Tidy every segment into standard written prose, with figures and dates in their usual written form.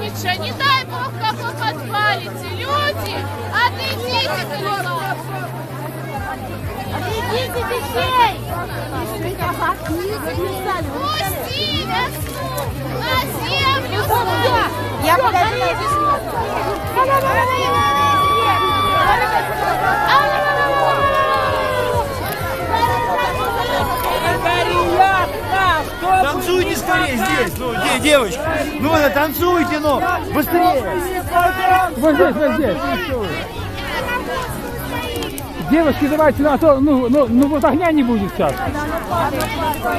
Митша, не дай Бог, как вы подпалите. Люди, отойдите далеко. Отойдите детей. Пусти весну на землю. Я подожду. Танцуйте скорее здесь, ну, девочки. Ну, танцуйте, ну, быстрее. Вот здесь. Девушки, давайте, ну вот огня не будет сейчас.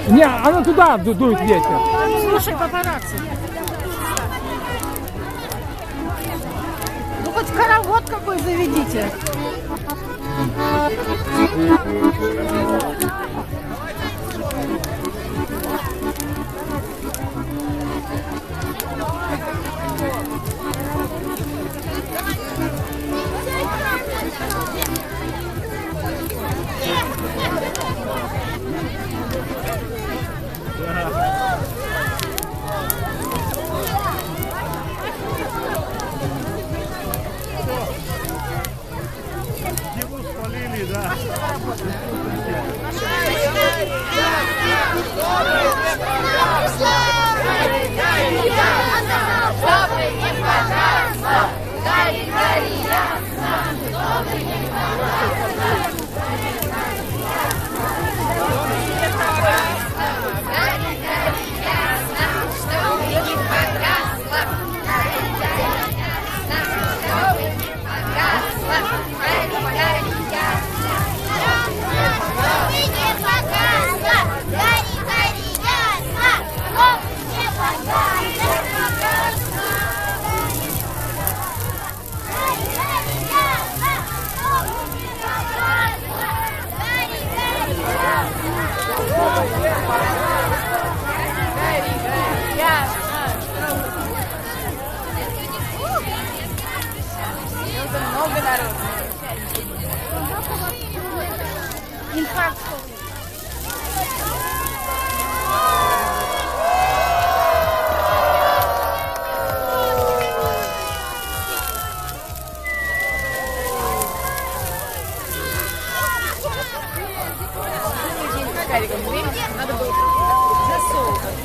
Не, она туда дует ветер. Слушай, папарацци. Ну хоть хоровод какой заведите. Его спалили, да. Инфаркт. Надо было засовывать.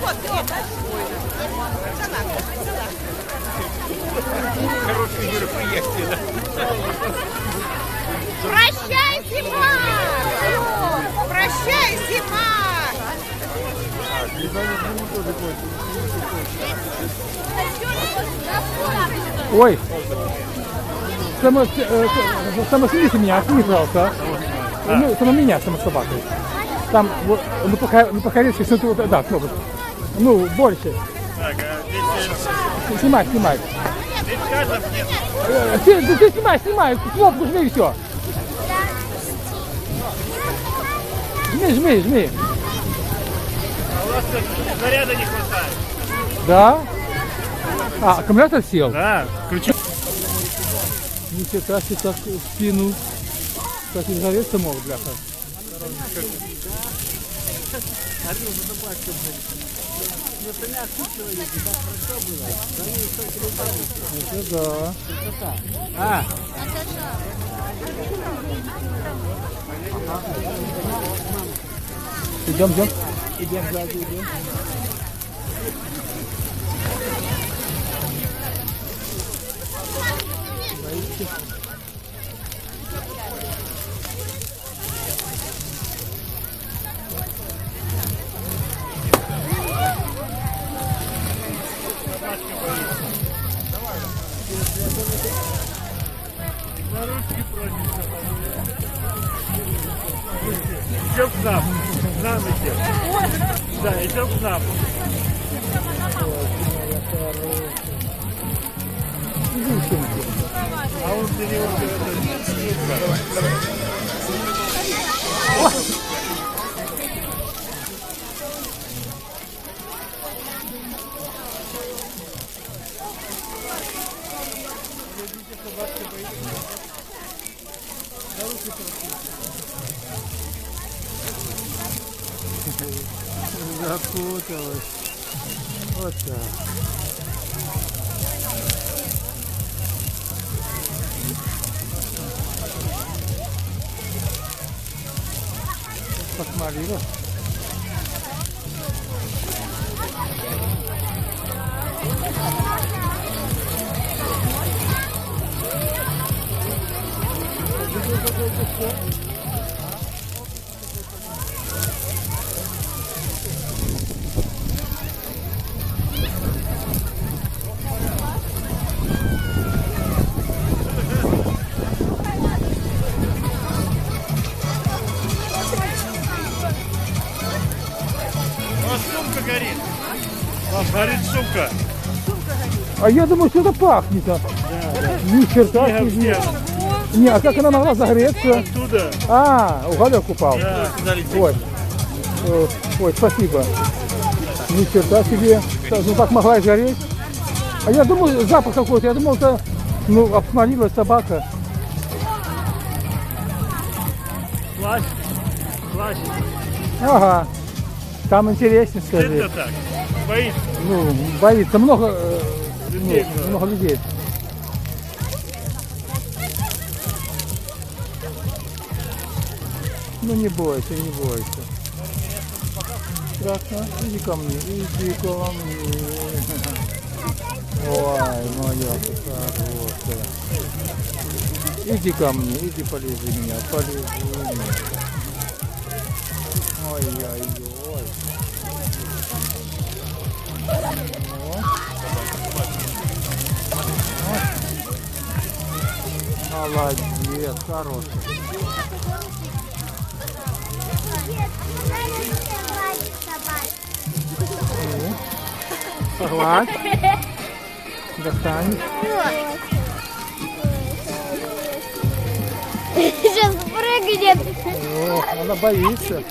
Вот, Хорошие мероприятия, да. прощай, зима! Прощай, зима! Ой, самосвидите меня, отсюда, пожалуйста. Ну, само собакой. Там, вот, по-корейски, да, кнопочку. Ну, больше. Так, а Снимай. здесь газов нет. Ты снимай, кнопку жми и все. Жми. А у вас заряда не хватает. Да? А, аккумулятор сел? Да, включи. Нифига себе, так в спину. Как и загореться мог, бляха. Это да. А, Идем. Идем сзади, идем. на ручки просится. Идем к нам. К нам идем. Да, идем к нам. А он для него Запуталась. Вот так. Посмотрела. У вас сумка горит. У вас горит сумка. А я думаю, что это пахнет. Да. Ни черта себе. Не, а как она могла загореться? Оттуда. А, уголек упал. Да, Ой. Ой, спасибо. Ни черта себе. Ну так могла и гореть. А я думаю, запах какой-то. Я думал, это, ну, обсмолилась собака. Плащ. Плащ. Ага. Там интереснее, скажи. Это так. Боится. Ну, боится. Много, Людей ну, много людей. Ну не бойся, не бойся. Страшно? Иди ко мне, иди ко мне. Ой, моя ты хорошая. Иди ко мне, иди полежи меня, полежи меня. Ой-ой-ой. Молодец, хороший. Погладь. Достань. Сейчас прыгнет. О, она боится.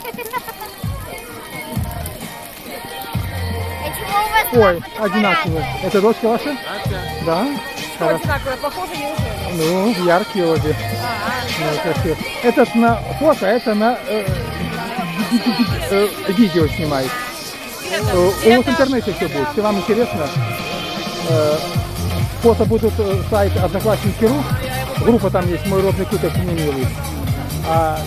А чего у вас Ой, папа одинаковые. Это дочка ваша? Да. Хорошо. Одинаковые, похоже, неужели? Ну, яркие обе. Ну, красиво. Этот на фото, это на видео снимает. У вас в интернете все будет. Если вам интересно, фото будут сайт Одноклассники.ру. Группа там есть, мой родный куток не милый. А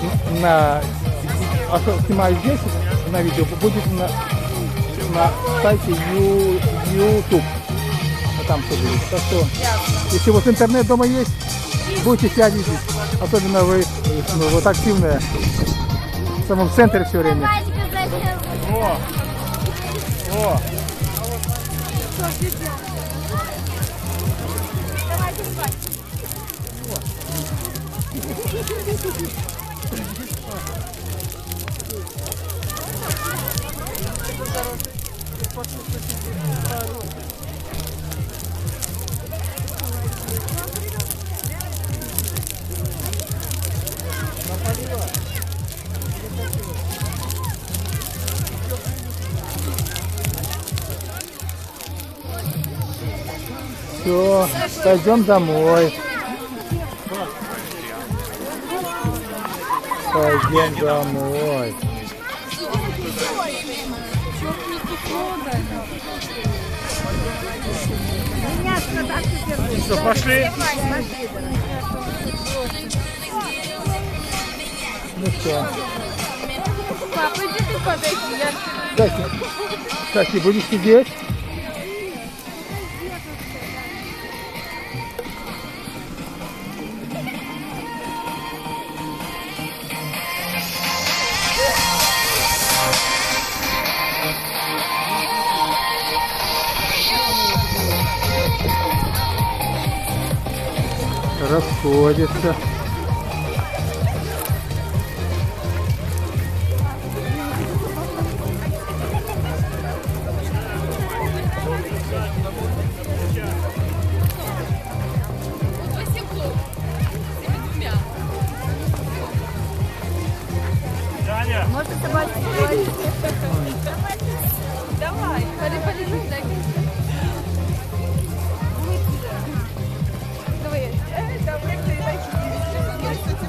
снимаю здесь на видео, будет на сайте YouTube. Там все будет. Так что, если у вас интернет дома есть, будете себя видеть. Особенно вы, ну, вот активная в самом центре все время. О! О! Все, пойдем домой. Пойдем домой. Что, пошли? Ну все. Папа, иди ты подойди. Кстати, будешь сидеть? Расходится. Даня! Можно собачку погладить? Давай, полежи, дай.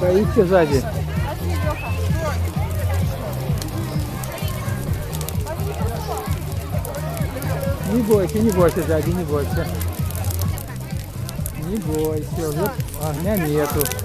Боишься сзади? Не бойся, сзади, не бойся. Не бойся, вот огня нету.